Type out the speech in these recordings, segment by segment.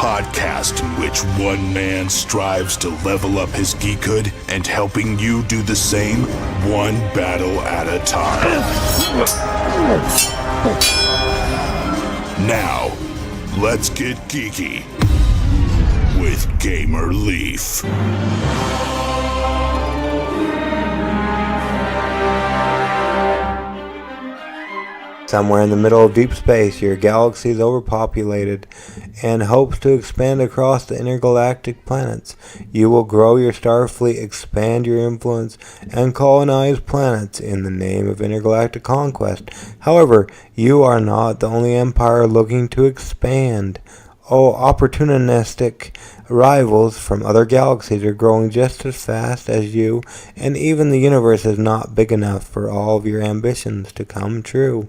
podcast in which one man strives to level up his geekhood and helping you do the same, one battle at a time. Now, let's get geeky with Gamer Leaf. Somewhere in the middle of deep space, your galaxy is overpopulated and hopes to expand across the intergalactic planets. You will grow your star fleet, expand your influence, and colonize planets in the name of intergalactic conquest. However, you are not the only empire looking to expand. Opportunistic rivals from other galaxies are growing just as fast as you, and even the universe is not big enough for all of your ambitions to come true.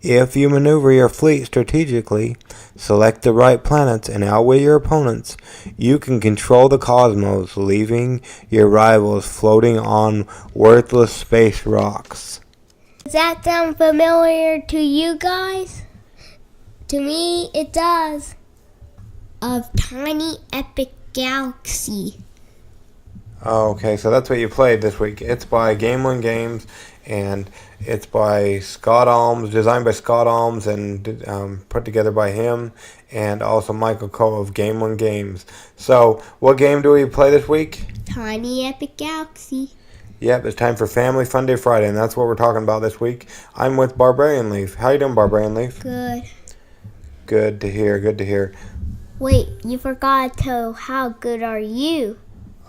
If you maneuver your fleet strategically, select the right planets, and outweigh your opponents, you can control the cosmos, leaving your rivals floating on worthless space rocks. Does that sound familiar to you guys? To me, it does. Of Tiny Epic Galaxy. Okay, so that's what you played this week. It's by Gamelyn Games, and it's by Scott Almes, designed by Scott Almes, and put together by him, and also Michael Coe of Gamelyn Games. So, what game do we play this week? Tiny Epic Galaxy. Yep, it's time for Family Funday Friday, and that's what we're talking about this week. I'm with Barbarian Leaf. How you doing, Barbarian Leaf? Good. Good to hear, good to hear. Wait, you forgot to tell how good are you?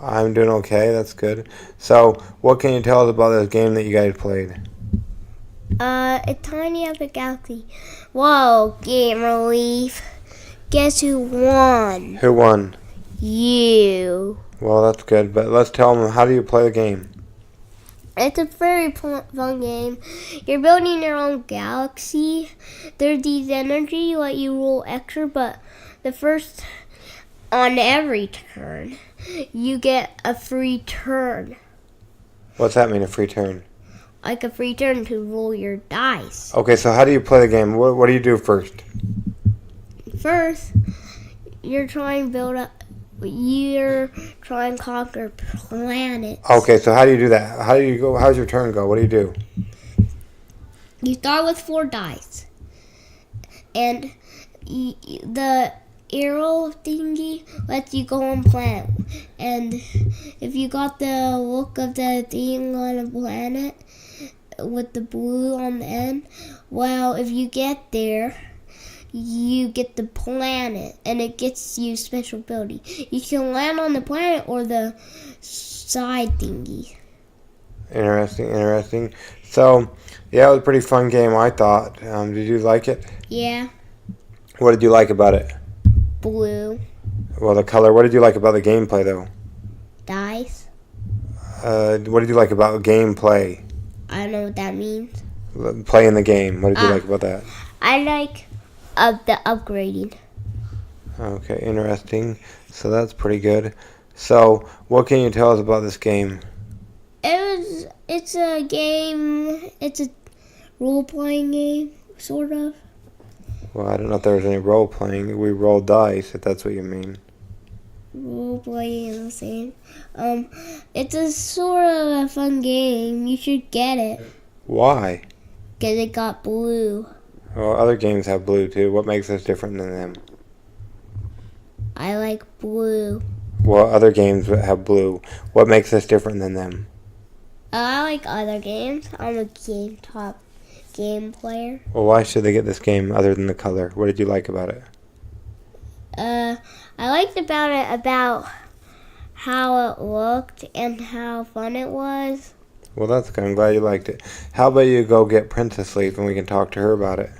I'm doing okay, that's good. So, what can you tell us about this game that you guys played? A Tiny Epic Galaxy. Whoa, Gamer Leaf. Guess who won? Who won? You. Well, that's good, but let's tell them, how do you play the game? It's a very fun game. You're building your own galaxy. There's these energy, let you roll extra, but the first, on every turn, you get a free turn. What's that mean, a free turn? Like a free turn to roll your dice. Okay, so how do you play the game? What do you do first? First, you're trying to build up, you're trying to conquer planets. Okay, so how do you do that? How do you go? How's your turn go? What do you do? You start with 4 dice. And the arrow thingy lets you go on planet, and if you got the look of the thing on a planet with the blue on the end, well, if you get there, you get the planet, and it gets you special ability. You can land on the planet or the side thingy. Interesting. So, yeah, it was a pretty fun game, I thought. Did you like it? Yeah. What did you like about it? Blue. Well, the color. What did you like about the gameplay, though? Dice. What did you like about gameplay? I don't know what that means. Playing the game. What did you like about that? I like the upgrading. Okay, interesting. So that's pretty good. So, what can you tell us about this game? It's a game. It's a role-playing game, sort of. Well, I don't know if there was any role-playing. We rolled dice, if that's what you mean. Role-playing is the same. It's a sort of a fun game. You should get it. Why? Because it got blue. Well, other games have blue, too. What makes us different than them? I like blue. Well, other games have blue. What makes us different than them? I like other games. I'm a game player. Well, why should they get this game other than the color? What did you like about it? I liked about how it looked and how fun it was. Well, that's good. I'm glad you liked it. How about you go get Princess Leaf and we can talk to her about it?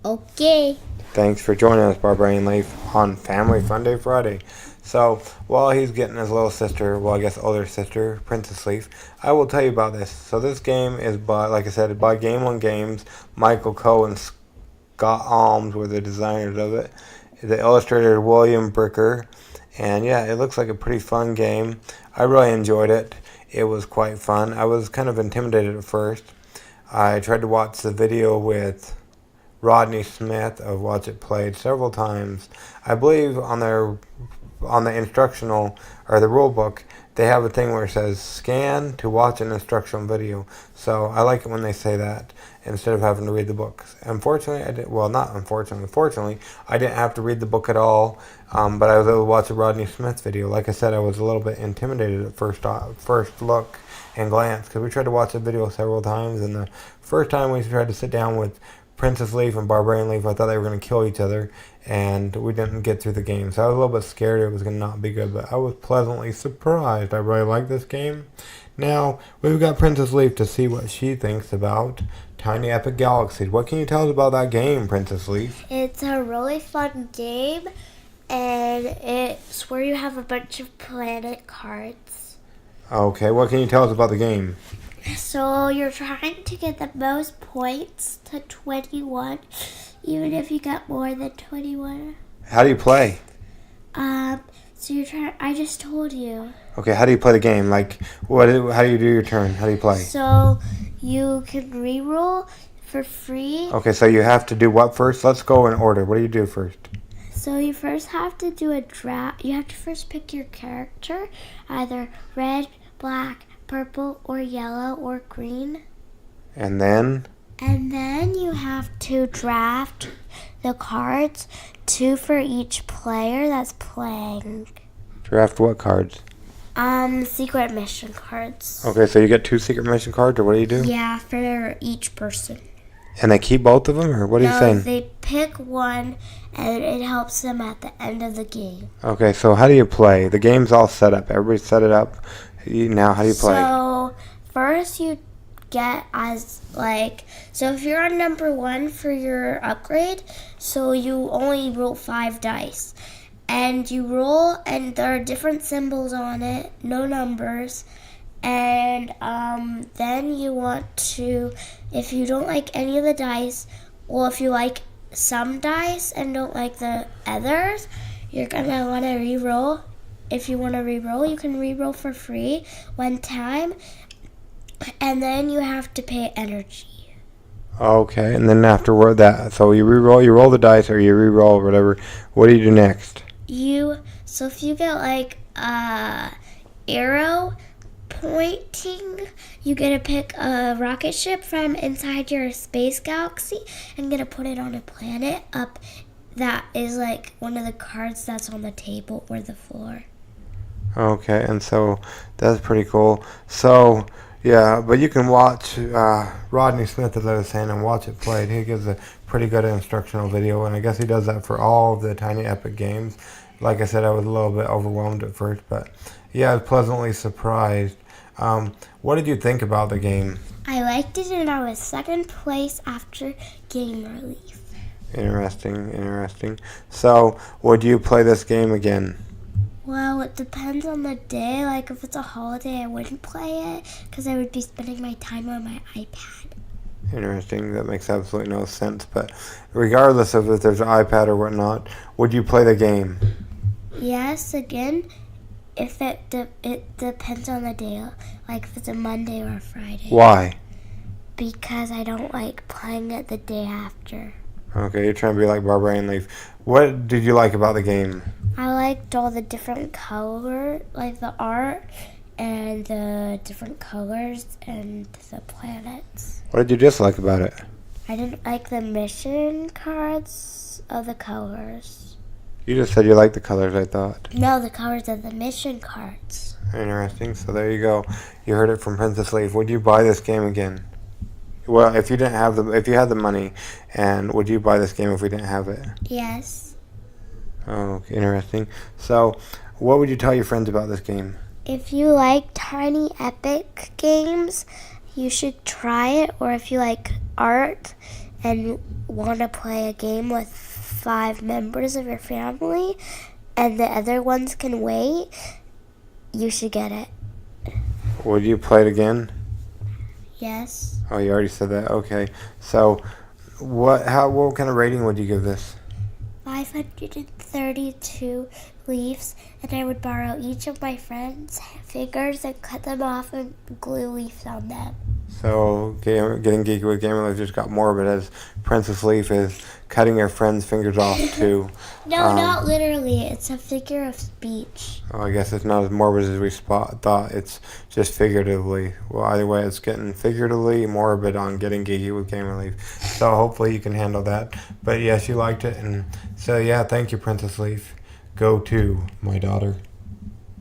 Okay. Thanks for joining us, Barbarian Leaf, on Family Funday Friday. So, while he's getting his little sister, well, I guess older sister, Princess Leaf, I will tell you about this. So this game is by, like I said, by Gamelyn Games. Michael Coe and Scott Almes were the designers of it. The illustrator, William Bricker. And yeah, it looks like a pretty fun game. I really enjoyed it. It was quite fun. I was kind of intimidated at first. I tried to watch the video with Rodney Smith of Watch It Played several times. I believe on the instructional or the rule book, they have a thing where it says scan to watch an instructional video. So I like it when they say that instead of having to read the book. Unfortunately, fortunately, I didn't have to read the book at all, but I was able to watch a Rodney Smith video. Like I said, I was a little bit intimidated at first look and glance because we tried to watch the video several times, and the first time we tried to sit down with Princess Leaf and Barbarian Leaf, I thought they were going to kill each other, and we didn't get through the game. So I was a little bit scared it was going to not be good, but I was pleasantly surprised. I really like this game. Now, we've got Princess Leaf to see what she thinks about Tiny Epic Galaxies. What can you tell us about that game, Princess Leaf? It's a really fun game, and it's where you have a bunch of planet cards. Okay, what can you tell us about the game? So you're trying to get the most points to 21, even if you got more than 21. How do you play? So you're trying. I just told you. Okay, how do you play the game? Like, how do you do your turn? How do you play? So you can reroll for free. Okay, so you have to do what first? Let's go in order. What do you do first? So you first have to do a draft. You have to first pick your character, either red, black, purple, or yellow, or green. And then? And then you have to draft the cards, 2 for each player that's playing. Draft what cards? Secret mission cards. Okay, so you get 2 secret mission cards, or what do you do? Yeah, for each person. And they keep both of them, or what are you saying? No, they pick one, and it helps them at the end of the game. Okay, so how do you play? The game's all set up. Everybody set it up. Now, how do you play? So, first you get so if you're on number 1 for your upgrade, so you only roll 5 dice. And you roll, and there are different symbols on it, no numbers. And then you want to, if you don't like any of the dice, or if you like some dice and don't like the others, you're going to want to re-roll. If you want to re-roll, you can re-roll for free 1 time. And then you have to pay energy. Okay, and then afterward that, so you roll the dice, or you re-roll, or whatever. What do you do next? So if you get arrow pointing, you get to pick a rocket ship from inside your space galaxy and get to put it on a planet up that is one of the cards that's on the table or the floor. Okay, and so that's pretty cool. So, yeah, but you can watch Rodney Smith, as I was saying, and Watch It Played. He gives a pretty good instructional video, and I guess he does that for all of the Tiny Epic games. Like I said, I was a little bit overwhelmed at first, but yeah, I was pleasantly surprised. What did you think about the game? I liked it, and I was 2nd place after Gamer Leaf. Interesting. So, would you play this game again? Well, it depends on the day. If it's a holiday, I wouldn't play it because I would be spending my time on my iPad. Interesting. That makes absolutely no sense. But regardless of if there's an iPad or whatnot, would you play the game? Yes, again, if it depends on the day. If it's a Monday or a Friday. Why? Because I don't like playing it the day after. Okay, you're trying to be like Barbarian Leaf. What did you like about the game? I liked all the different colors, the art and the different colors and the planets. What did you dislike about it? I didn't like the mission cards of the colors. You just said you liked the colors, I thought. No, the colors of the mission cards. Interesting. So there you go. You heard it from Princess Leaf. Would you buy this game again? Well, if you had the money, and would you buy this game if we didn't have it? Yes. Oh, interesting. So, what would you tell your friends about this game? If you like Tiny Epic games, you should try it. Or if you like art and want to play a game with 5 members of your family and the other ones can wait, you should get it. Would you play it again? Yes. Oh, you already said that. Okay. So, what kind of rating would you give this? 532 leaves, and I would borrow each of my friends' figures and cut them off and glue leaves on them. So getting geeky with Gamelyn just got morbid as Princess Leaf is cutting her friend's fingers off too. No, not literally. It's a figure of speech. Well, I guess it's not as morbid as we thought. It's just figuratively. Well, either way, it's getting figuratively morbid on getting geeky with Gamer Leaf. So hopefully you can handle that. But yes, you liked it, and so yeah, thank you, Princess Leaf. Go to my daughter.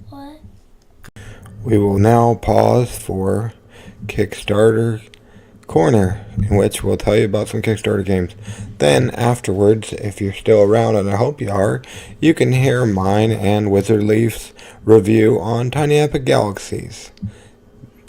What? We will now pause for Kickstarter Corner, in which we'll tell you about some Kickstarter games. Then afterwards, if you're still around, and I hope you are, you can hear mine and Wizard Leaf's review on Tiny Epic Galaxies.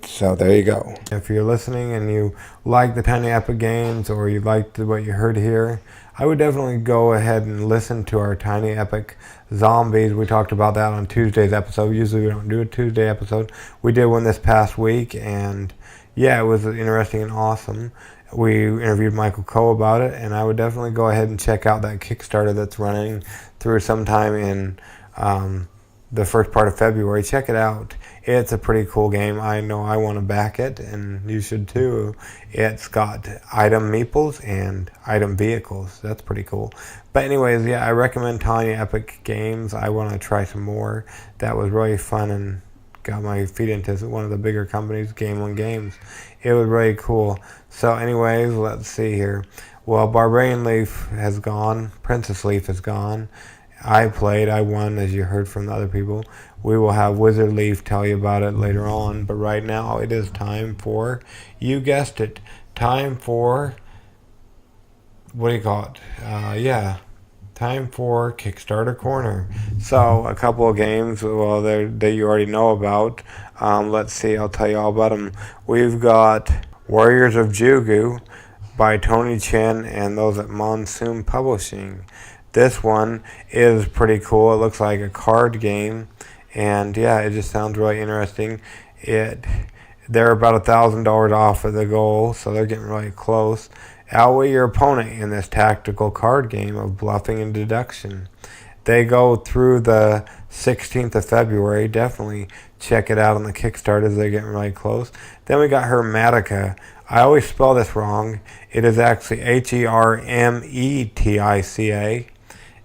So there you go. If you're listening and you like the Tiny Epic games, or you liked what you heard here, I would definitely go ahead and listen to our Tiny Epic Zombies. We talked about that on Tuesday's episode. Usually we don't do a Tuesday episode. We did one this past week, and yeah, it was interesting and awesome. We interviewed Michael Coe about it, and I would definitely go ahead and check out that Kickstarter that's running through sometime in the first part of February. Check it out. It's a pretty cool game. I know I want to back it, and you should too. It's got item meeples and item vehicles. That's pretty cool. But anyways, yeah, I recommend Tiny Epic Games. I want to try some more. That was really fun and got my feet into one of the bigger companies, Gamelyn Games. It was really cool. So anyways, let's see here. Well, Barbarian Leaf has gone. Princess Leaf is gone. I won, as you heard from the other people. We will have Wizard Leaf tell you about it later on, but right now it is time for, you guessed it, time for, what do you call it? Time for Kickstarter Corner. So, a couple of games, well, that you already know about. Let's see, I'll tell you all about them. We've got Warriors of Jogu by Tony Chen and those at Monsoon Publishing. This one is pretty cool. It looks like a card game, and yeah, it just sounds really interesting. They're about $1,000 off of the goal, so they're getting really close. Outweigh your opponent in this tactical card game of bluffing and deduction. They go through the 16th of February. Definitely check it out on the Kickstarter. They're getting really close. Then we got Hermetica. I always spell this wrong. It is actually Hermetica.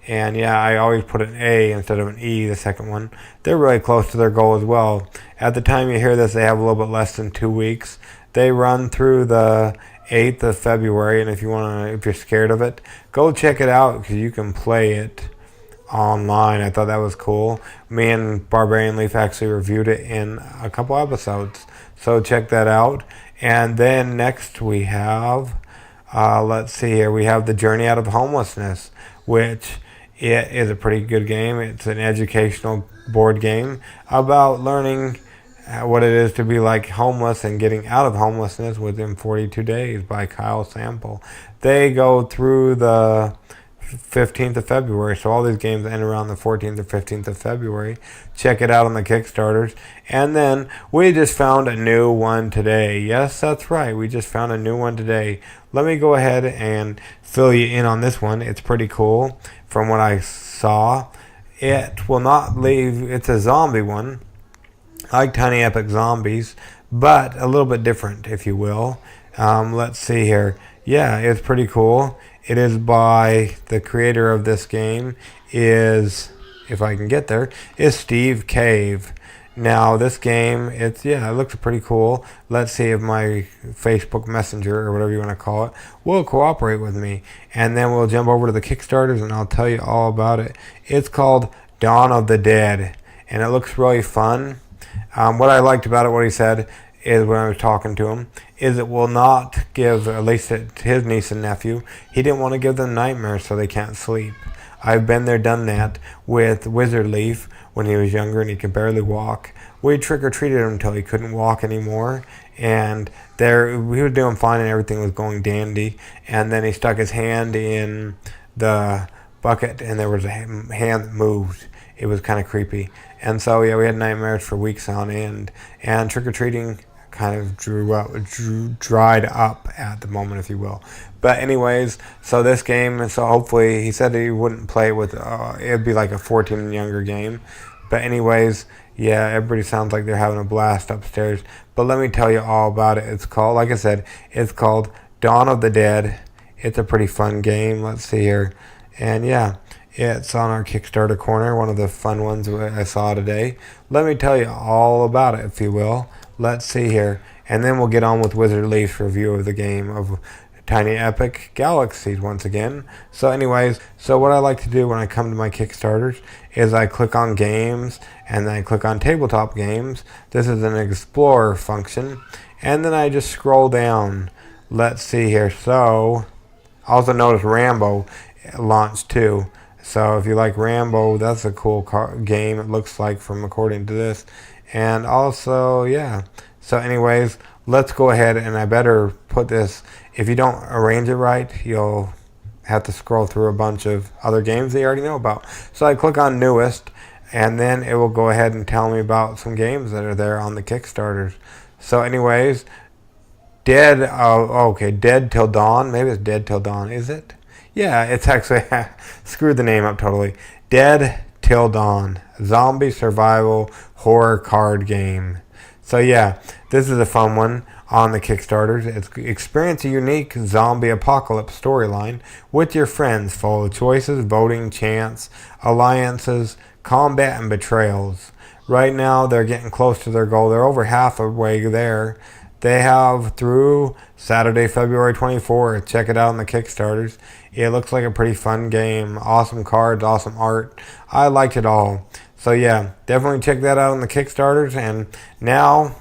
And yeah, I always put an A instead of an E, the second one. They're really close to their goal as well. At the time you hear this, they have a little bit less than 2 weeks. They run through the 8th of February, and if you're scared of it, go check it out, because you can play it online. I thought that was cool. Me and Barbarian Leaf actually reviewed it in a couple episodes, so check that out. And then next we have, let's see here, we have the Journey Out of Homelessness, which it is a pretty good game. It's an educational board game about learning what it is to be like homeless and getting out of homelessness within 42 days by Kyle Sample. They go through the 15th of February, so all these games end around the 14th or 15th of February. Check it out on the Kickstarters. And then we just found a new one today. Yes, that's right, we just found a new one today. Let me go ahead and fill you in on this one. It's pretty cool from what I saw. It will not leave, it's a zombie one, like Tiny Epic Zombies, but a little bit different, if you will. Let's see here. Yeah, it's pretty cool. It is by the creator of this game is, if I can get there, is Steve Cave. Now this game, it looks pretty cool. Let's see if my Facebook Messenger or whatever you want to call it will cooperate with me, and then we'll jump over to the Kickstarters and I'll tell you all about it. It's called Dawn of the Dead, and it looks really fun. What I liked about it, what he said, is when I was talking to him, is it will not give, at least to his niece and nephew, he didn't want to give them nightmares so they can't sleep. I've been there, done that with Wizard Leaf when he was younger and he could barely walk. We trick-or-treated him until he couldn't walk anymore, and he was doing fine and everything was going dandy, and then he stuck his hand in the bucket and there was a hand that moved. It was kind of creepy. And so, yeah, we had nightmares for weeks on end, and trick-or-treating kind of dried up at the moment, if you will. But anyways, so this game, so hopefully, he said he wouldn't play it with, it'd be like a 14 and younger game. But anyways, yeah, everybody sounds like they're having a blast upstairs. But let me tell you all about it. It's called, like I said, it's called Dawn of the Dead. It's a pretty fun game. Let's see here. And yeah, it's on our Kickstarter corner, one of the fun ones I saw today. Let me tell you all about it, if you will. Let's see here. And then we'll get on with Wizard Leaf's review of the game of Tiny Epic Galaxies once again. So anyways, so what I like to do when I come to my Kickstarters is I click on games and then I click on tabletop games. This is an explorer function. And then I just scroll down. Let's see here. So also notice Rambo launched too. So if you like Rambo, that's a cool game it looks like from according to this. And also, yeah. So anyways, let's go ahead and I better put this, if you don't arrange it right, you'll have to scroll through a bunch of other games that you already know about. So I click on newest and then it will go ahead and tell me about some games that are there on the Kickstarters. So anyways, Dead Till Dawn. Maybe it's Dead Till Dawn, is it? Yeah, it's actually, screwed the name up totally. Dead Till Dawn. Zombie survival horror card game. So yeah, this is a fun one on the Kickstarters. It's experience a unique zombie apocalypse storyline with your friends, full of choices, voting, chance, alliances, combat, and betrayals. Right now, they're getting close to their goal. They're over halfway there. They have through Saturday, February 24th. Check it out on the Kickstarters. It looks like a pretty fun game. Awesome cards, awesome art. I liked it all. So yeah, definitely check that out on the Kickstarters. And now,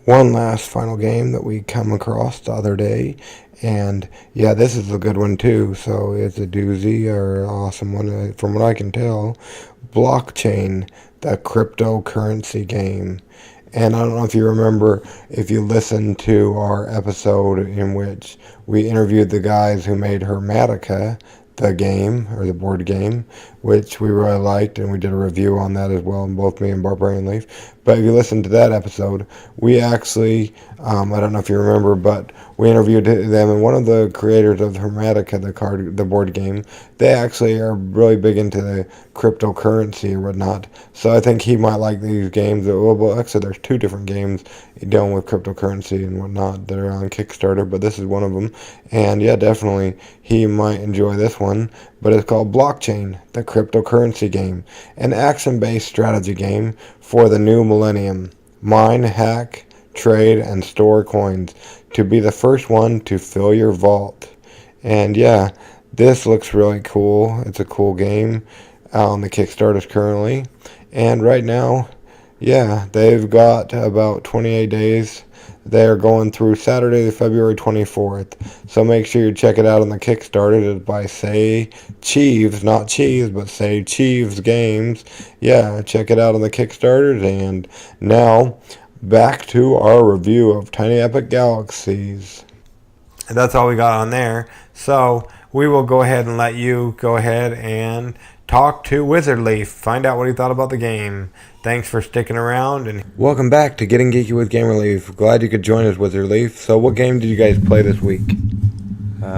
one last final game that we come across the other day. And yeah, this is a good one too. So it's a doozy or awesome one from what I can tell. Blockchain, the cryptocurrency game. And I don't know if you remember, if you listened to our episode in which we interviewed the guys who made Hermetica, the game, or the board game, which we really liked, and we did a review on that as well, both me and Barbarian Leaf. But if you listen to that episode, we actually, I don't know if you remember, but we interviewed them, and one of the creators of Hermetica, the board game, they actually are really big into the cryptocurrency or whatnot. So I think he might like these games. Well, actually, there's two different games dealing with cryptocurrency and whatnot that are on Kickstarter, but this is one of them. And yeah, definitely, he might enjoy this one. But it's called Blockchain, the cryptocurrency game, an action-based strategy game for the new millennium. Mine, hack, trade, and store coins to be the first one to fill your vault. And yeah, this looks really cool. It's a cool game out on the Kickstarters currently. And right now, yeah, they've got about 28 days. They're going through Saturday, February 24th. So make sure you check it out on the Kickstarter. It's by Say Cheeves, not Cheese, but Say Cheeves Games. Yeah, check it out on the Kickstarters. And now, back to our review of Tiny Epic Galaxies. And that's all we got on there. So we will go ahead and let you go ahead and talk to Wizard Leaf. Find out what he thought about the game. Thanks for sticking around, and welcome back to Getting Geeky with Gamer Leaf. Glad you could join us, Wizard Leaf. So what game did you guys play this week?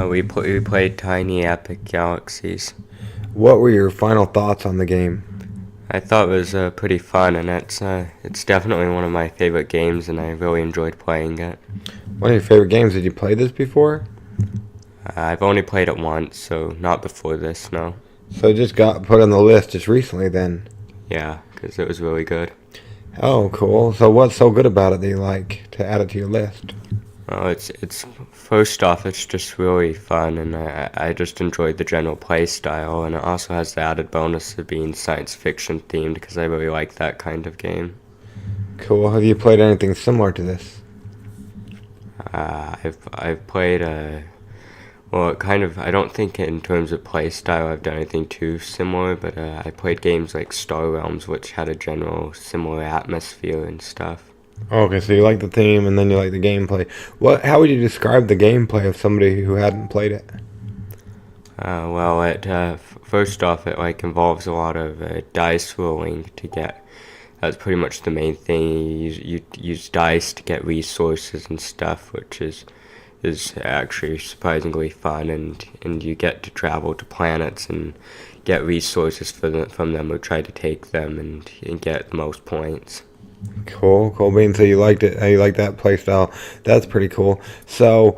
We played Tiny Epic Galaxies. What were your final thoughts on the game? I thought it was pretty fun, and it's definitely one of my favorite games, and I really enjoyed playing it. One of your favorite games? Did you play this before? I've only played it once, so not before this, no. So it just got put on the list just recently then? Yeah, because it was really good. Oh, cool. So what's so good about it that you like to add it to your list? Well, it's first off, it's just really fun, and I just enjoyed the general play style, and it also has the added bonus of being science fiction themed, because I really like that kind of game. Cool. Have you played anything similar to this? I've played well, kind of, I don't think in terms of play style I've done anything too similar, but I played games like Star Realms, which had a general similar atmosphere and stuff. Okay, so you like the theme and then you like the gameplay. How would you describe the gameplay of somebody who hadn't played it? Well, first off, it involves a lot of dice rolling to get. That's pretty much the main thing. You use dice to get resources and stuff, which is actually surprisingly fun, and you get to travel to planets, and get resources from them or try to take them and get the most points. Cool beans. So you liked it? You like that play style? That's pretty cool. So,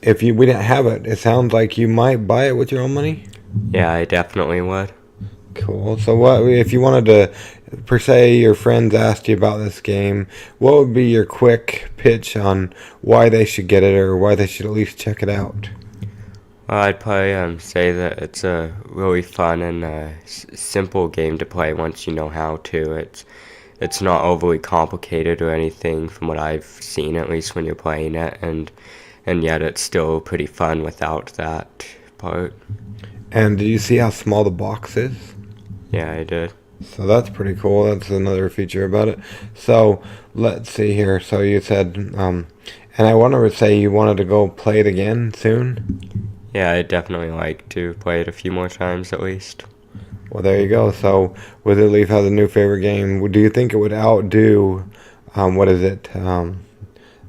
if we didn't have it, it sounds like you might buy it with your own money. Yeah, I definitely would. Cool. So, what if you wanted to, per se, your friends asked you about this game? What would be your quick pitch on why they should get it or why they should at least check it out? Well, I'd probably say that it's a really fun and simple game to play once you know how to. It's not overly complicated or anything from what I've seen, at least when you're playing it, and yet it's still pretty fun without that part. And did you see how small the box is? Yeah, I did. So that's pretty cool. That's another feature about it. So let's see here. So you said, and I wanted to say you wanted to go play it again soon? Yeah, I'd definitely like to play it a few more times at least. Well, there you go. So Wizard Leaf has a new favorite game. Do you think it would outdo, what is it? The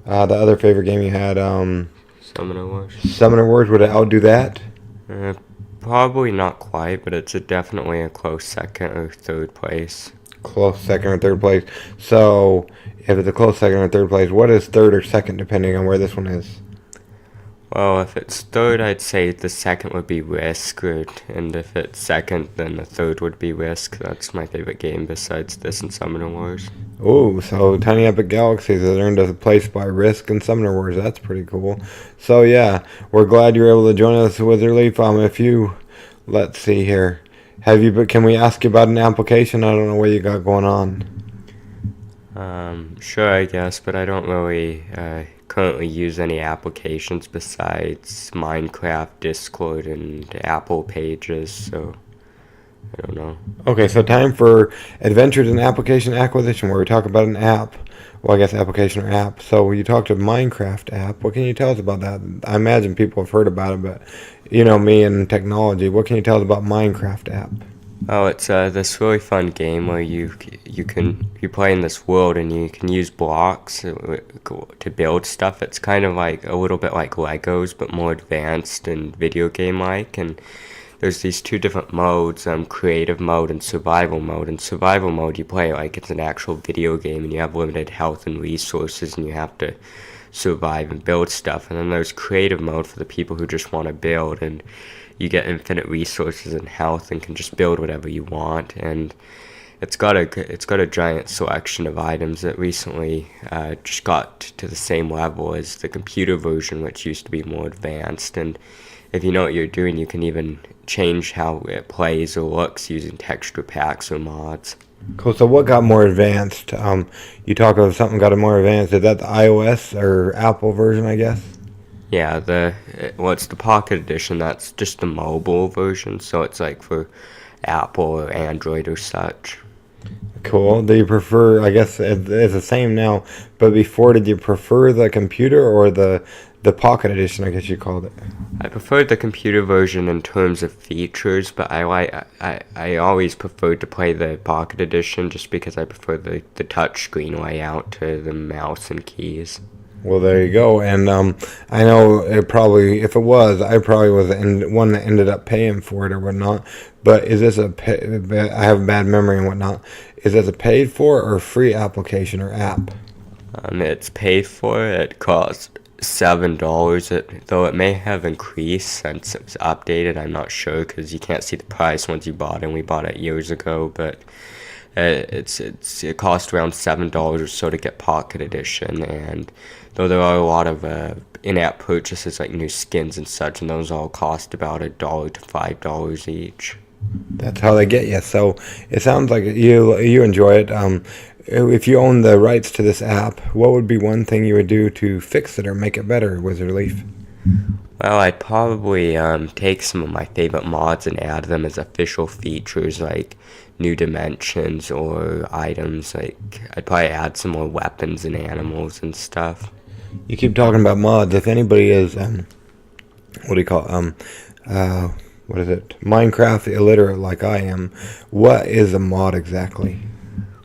other favorite game you had, Summoner Wars. Summoner Wars, would it outdo that? Probably not quite, but it's definitely a close second or third place. Close second or third place. So if it's a close second or third place, what is third or second depending on where this one is? Well, if it's third, I'd say the second would be Risk, and if it's second, then the third would be Risk. That's my favorite game besides this and Summoner Wars. Ooh, so Tiny Epic Galaxies has earned a place by Risk and Summoner Wars. That's pretty cool. So yeah, we're glad you were able to join us, Wizard Leaf. If you, let's see here, can we ask you about an application? I don't know what you got going on. Sure, I guess, but I don't really currently use any applications besides Minecraft, Discord, and Apple Pages, so I don't know. Okay, so time for Adventures in Application Acquisition, where we talk about an app. Well, I guess application or app. So you talked to Minecraft app. What can you tell us about that? I imagine people have heard about it, but you know me and technology. What can you tell us about Minecraft app? Oh, it's this really fun game where you play in this world and you can use blocks to build stuff. It's kind of like a little bit like Legos, but more advanced and video game like. And there's these two different modes, creative mode and survival mode. In survival mode, you play like it's an actual video game and you have limited health and resources and you have to survive and build stuff. And then there's creative mode for the people who just want to build, and you get infinite resources and health and can just build whatever you want. And it's got a giant selection of items that recently just got to the same level as the computer version, which used to be more advanced. And if you know what you're doing, you can even change how it plays or looks using texture packs or mods. Cool. So what got more advanced? You talk of something got more advanced. Is that the iOS or Apple version, I guess? Yeah, it's the Pocket Edition. That's just the mobile version, so it's like for Apple or Android or such. Cool. Do you prefer, I guess it's the same now, but before, did you prefer the computer or the Pocket Edition, I guess you called it? I preferred the computer version in terms of features, but I always preferred to play the Pocket Edition just because I prefer the touch screen layout to the mouse and keys. Well, there you go. And I know it probably, if it was, I probably was the one that ended up paying for it or whatnot. But is this I have a bad memory and whatnot. Is this a paid for or free application or app? It's paid for. It costs $7, though it may have increased since it was updated. I'm not sure because you can't see the price once you bought it, and we bought it years ago. But it cost around $7 or so to get Pocket Edition, and though there are a lot of in-app purchases like new skins and such, and those all cost about $1 to $5 each. That's how they get you. So it sounds like you enjoy it. If you own the rights to this app, what would be one thing you would do to fix it or make it better, Wizard Leaf? Well, I'd probably take some of my favorite mods and add them as official features, like new dimensions or items. Like I'd probably add some more weapons and animals and stuff. You keep talking about mods. If anybody is what do you call what is it? Minecraft illiterate like I am, what is a mod exactly?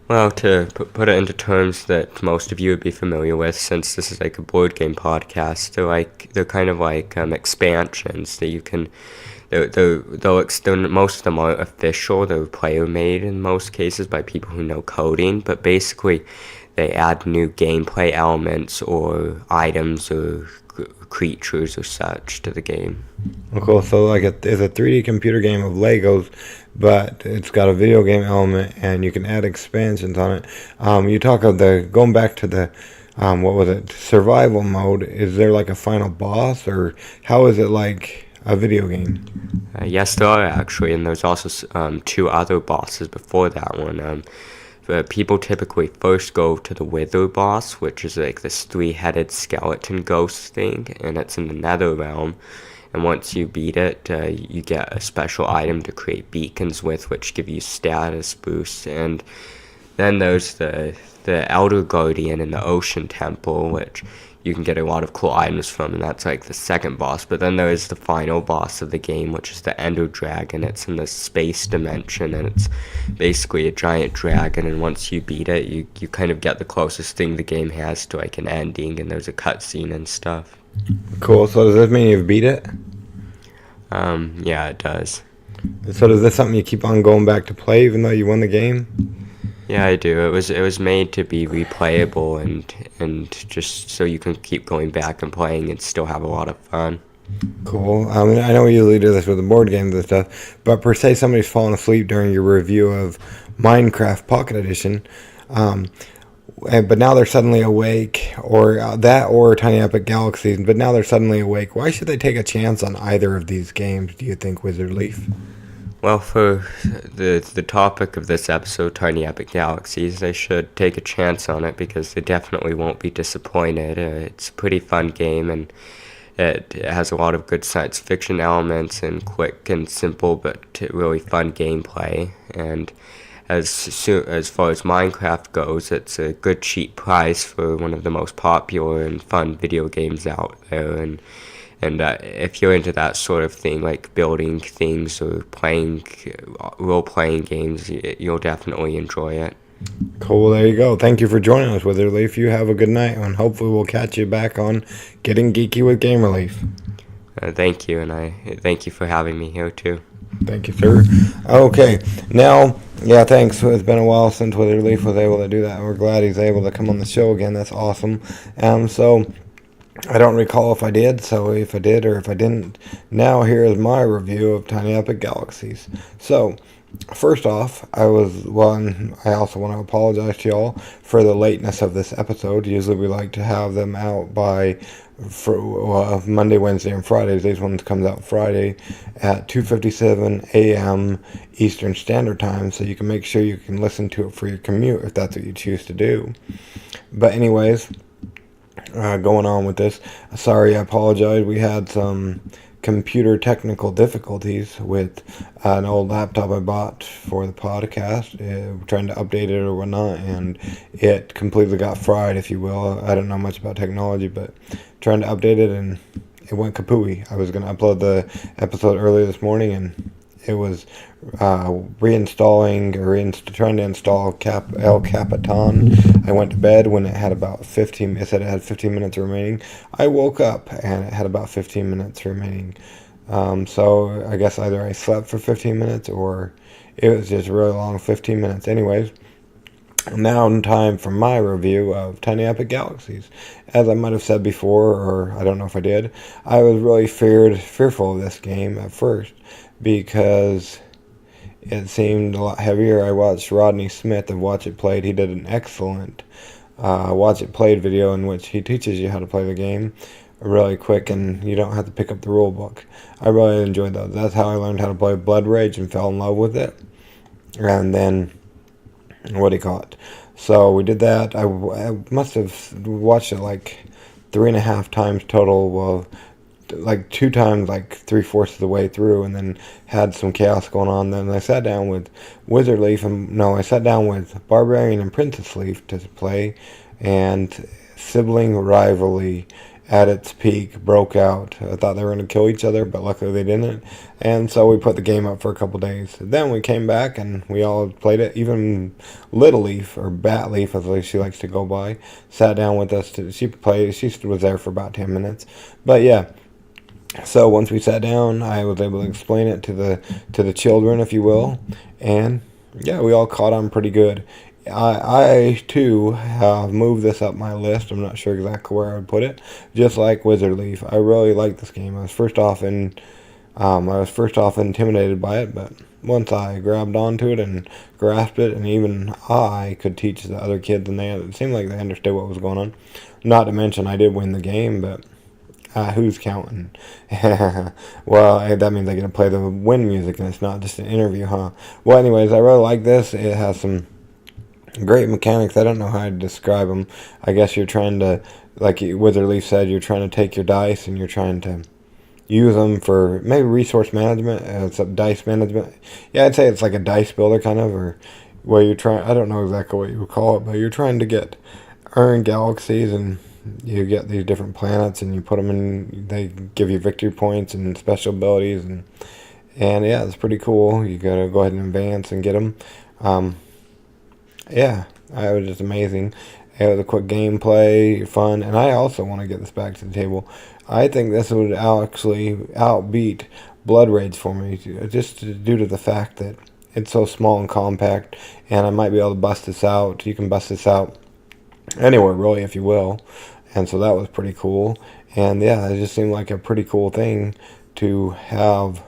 Well, to put it into terms that most of you would be familiar with, since this is like a board game podcast, they're kind of like expansions that most of them aren't official. They're player made in most cases by people who know coding, but basically they add new gameplay elements or items or creatures or such to the game. Cool. So like it's a 3D computer game of Legos, but it's got a video game element, and you can add expansions on it. You talk of going back to the what was it, survival mode. Is there like a final boss, or how is it like a video game? Yes, there are actually, and there's also 2 other bosses before that one. People typically first go to the Wither boss, which is like this 3-headed skeleton ghost thing, and it's in the Nether realm. And once you beat it, you get a special item to create beacons with, which give you status boosts. And then there's the Elder Guardian in the Ocean Temple, which you can get a lot of cool items from, and that's like the second boss. But then there is the final boss of the game, which is the Ender Dragon. It's in the space dimension, and it's basically a giant dragon, and once you beat it, you kind of get the closest thing the game has to like an ending, and there's a cutscene and stuff. Cool. So does this mean you've beat it? Yeah, it does. So is this something you keep on going back to play even though you won the game? Yeah, I do. It was made to be replayable and just so you can keep going back and playing and still have a lot of fun. Cool. I know we usually do this with the board games and stuff, but per se somebody's fallen asleep during your review of Minecraft Pocket Edition, but now they're suddenly awake, or or Tiny Epic Galaxies, but now they're suddenly awake. Why should they take a chance on either of these games, do you think, Wizard Leaf? Well, for the topic of this episode, Tiny Epic Galaxies, they should take a chance on it because they definitely won't be disappointed. It's a pretty fun game, and it has a lot of good science fiction elements and quick and simple but really fun gameplay. And as far as Minecraft goes, it's a good cheap price for one of the most popular and fun video games out there. And if you're into that sort of thing, like building things or playing role-playing games, you'll definitely enjoy it. Cool, there you go. Thank you for joining us, Wizard Leaf. You have a good night, and hopefully we'll catch you back on Getting Geeky with Gamer Leaf. Thank you, and I thank you for having me here, too. Thank you, sir. Okay, now, yeah, thanks. It's been a while since Wizard Leaf was able to do that. We're glad he's able to come on the show again. That's awesome. So I don't recall if I did, so if I did or if I didn't, now here is my review of Tiny Epic Galaxies. So, first off, I also want to apologize to y'all for the lateness of this episode. Usually we like to have them out by Monday, Wednesday, and Fridays. These ones comes out Friday at 2:57 a.m. Eastern Standard Time, so you can make sure you can listen to it for your commute if that's what you choose to do. But anyways, going on with this, sorry, I apologize. We had some computer technical difficulties with an old laptop I bought for the podcast, trying to update it or whatnot, and it completely got fried, if you will. I don't know much about technology, but trying to update it, and it went kapooey. I was going to upload the episode earlier this morning, and it was reinstalling or trying to install El Capitan. I went to bed when it had about 15. It said it had 15 minutes remaining. I woke up and it had about 15 minutes remaining. So I guess either I slept for 15 minutes or it was just really long 15 minutes. Anyways, now time for my review of Tiny Epic Galaxies. As I might have said before, or I don't know if I did, I was really fearful of this game at first because it seemed a lot heavier. I watched Rodney Smith of Watch It Played. He did an excellent Watch It Played video in which he teaches you how to play the game really quick, and you don't have to pick up the rule book. I really enjoyed that. That's how I learned how to play Blood Rage and fell in love with it. And then, so we did that. I must have watched it like 3.5 times total. Well, like 2 times, like 3/4 of the way through, and then had some chaos going on. Then I sat down with Wizard Leaf, I sat down with Barbarian and Princess Leaf to play, and sibling rivalry at its peak broke out. I thought they were going to kill each other, but luckily they didn't. And so we put the game up for a couple days. Then we came back and we all played it. Even Little Leaf, or Bat Leaf as she likes to go by, sat down with us. She was there for about 10 minutes. But yeah, So once we sat down, I was able to explain it to the children, if you will, and yeah, we all caught on pretty good. I too have moved this up my list. I'm not sure exactly where I would put it. Just like Wizard Leaf, I really like this game. I was first off intimidated by it, but once I grabbed onto it and grasped it, and even I could teach the other kids, and it seemed like they understood what was going on. Not to mention, I did win the game, but who's counting? Well, that means I get to play the win music, and it's not just an interview, huh? Well, anyways, I really like this. It has some great mechanics. I don't know how to describe them. I guess you're trying to, like Wizard Leaf said, you're trying to take your dice and you're trying to use them for maybe resource management. It's a dice management. Yeah, I'd say it's like a dice builder kind of, or where you're trying. I don't know exactly what you would call it, but you're trying to earn galaxies, and you get these different planets, and you put them in. They give you victory points and special abilities, and yeah, it's pretty cool. You gotta go ahead and advance and get them. Yeah, it was just amazing. It was a quick gameplay, fun, and I also want to get this back to the table. I think this would actually outbeat Blood Rage for me, just due to the fact that it's so small and compact, and I might be able to bust this out. You can bust this out anywhere, really, if you will. And so that was pretty cool. And yeah, it just seemed like a pretty cool thing to have.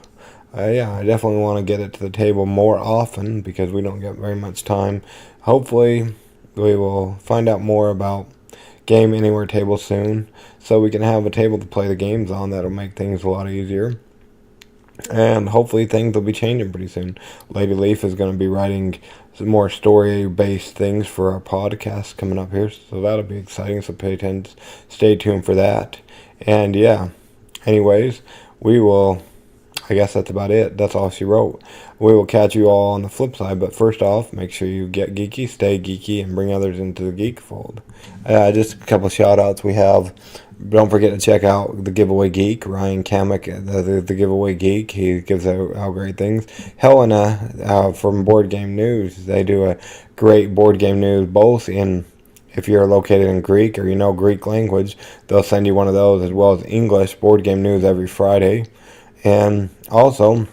Yeah, I definitely want to get it to the table more often because we don't get very much time. Hopefully, we will find out more about Game Anywhere tables soon, so we can have a table to play the games on. That'll make things a lot easier. And hopefully things will be changing pretty soon. Lady Leaf is going to be writing some more story-based things for our podcast coming up here, so that'll be exciting, so stay tuned for that. And yeah, anyways, I guess that's about it. That's all she wrote. We will catch you all on the flip side, but first off, make sure you get geeky, stay geeky, and bring others into the geek fold. Just a couple shout outs we have. Don't forget to check out the Giveaway Geek, Ryan Kamek, the Giveaway Geek. He gives out great things. Helena from Board Game News. They do a great board game news, both if you're located in Greek or you know Greek language, they'll send you one of those, as well as English board game news every Friday. And also,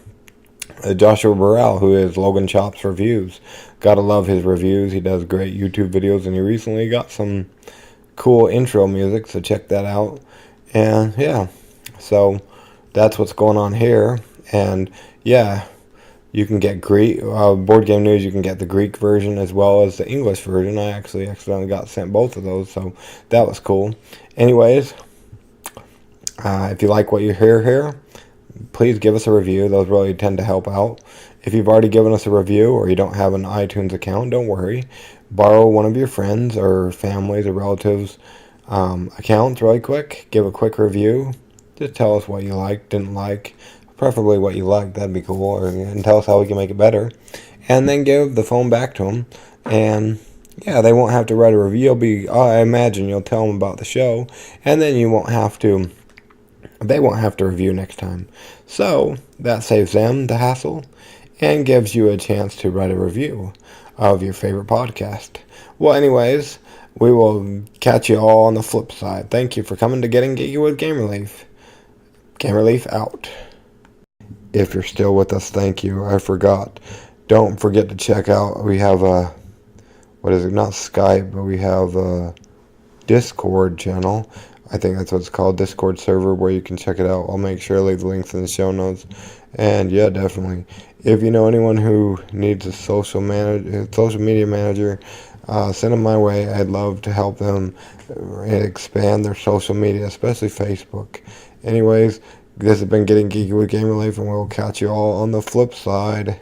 Joshua Burrell, who is Logan Chops Reviews. Gotta love his reviews. He does great YouTube videos, and he recently got some cool intro music, so check that out. And yeah, so that's what's going on here. And yeah, you can get Greek board game news. You can get the Greek version as well as the English version. I actually accidentally got sent both of those, so that was cool. Anyways, if you like what you hear here, please give us a review. Those really tend to help out. If you've already given us a review or you don't have an iTunes account, don't worry. Borrow one of your friends or families or relatives' accounts really quick. Give a quick review. Just tell us what you liked, didn't like. Preferably what you liked. That'd be cool. And tell us how we can make it better. And then give the phone back to them. And yeah, they won't have to write a review. I imagine you'll tell them about the show. And then they won't have to review next time. So that saves them the hassle and gives you a chance to write a review of your favorite podcast. Well, anyways, we will catch you all on the flip side. Thank you for coming to Getting Geeky with Gamer Leaf. Gamer Leaf out. If you're still with us, thank you. I forgot. Don't forget to check out, we have not Skype, but we have a Discord channel. I think that's what it's called, Discord server, where you can check it out. I'll make sure I leave the links in the show notes. And yeah, definitely. If you know anyone who needs a social media manager, send them my way. I'd love to help them expand their social media, especially Facebook. Anyways, this has been Getting Geeky with Gamer Leaf, and we'll catch you all on the flip side.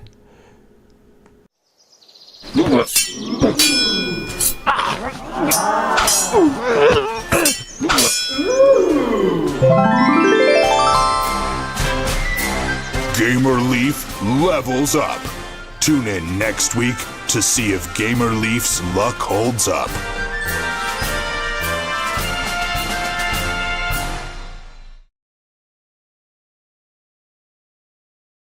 Gamer Leaf levels up. Tune in next week to see if Gamer Leaf's luck holds up.